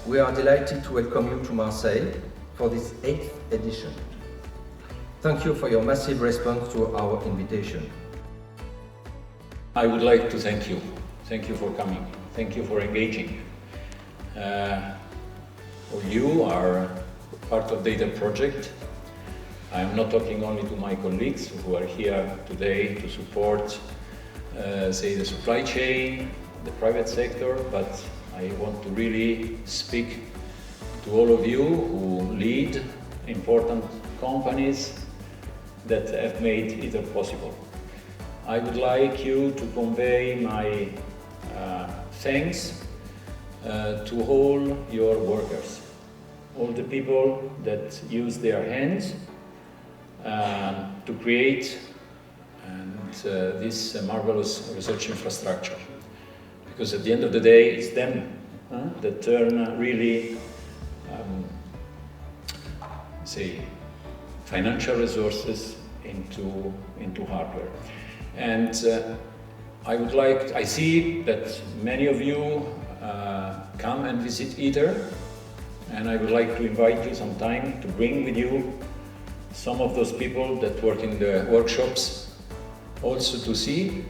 we are delighted to welcome you to Marseille for this 8th edition. Thank you for your massive response to our invitation. I would like to thank you. Thank you for coming. Thank you for engaging. You are part of the ITER project. I am not talking only to my colleagues who are here today to support, say, the supply chain, the private sector, but I want to really speak to all of you who lead important companies that have made ITER possible. I would like you to convey my thanks to all your workers, all the people that use their hands to create this marvelous research infrastructure. Because at the end of the day, it's them that turn really, say, financial resources into hardware. And I see that many of you come and visit ITER, and I would like to invite you sometime to bring with you some of those people that work in the workshops, also to see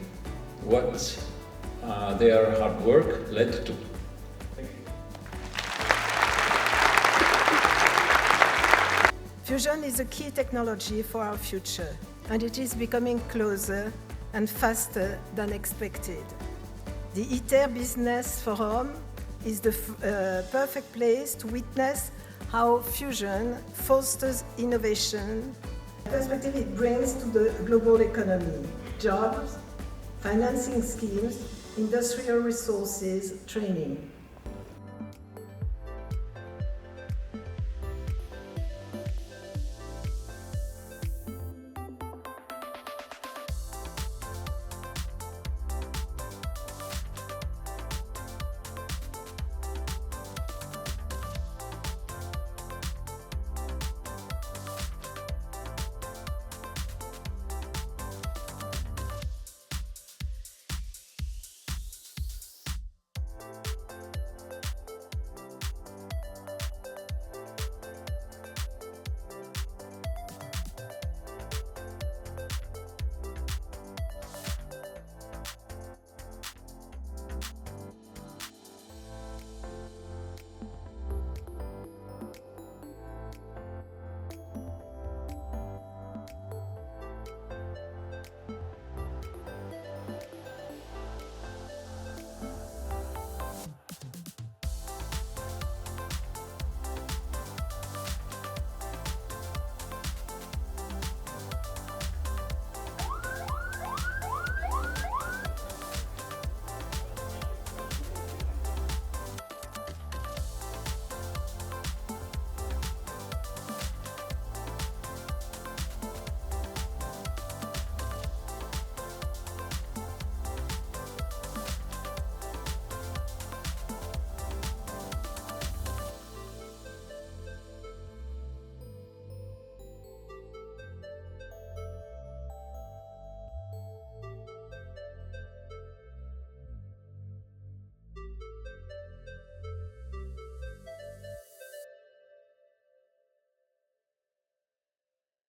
what their hard work led to. Thank you. Fusion is a key technology for our future, and it is becoming closer and faster than expected. The ITER Business Forum is the perfect place to witness how fusion fosters innovation, the perspective it brings to the global economy, jobs, financing schemes, industrial resources, training.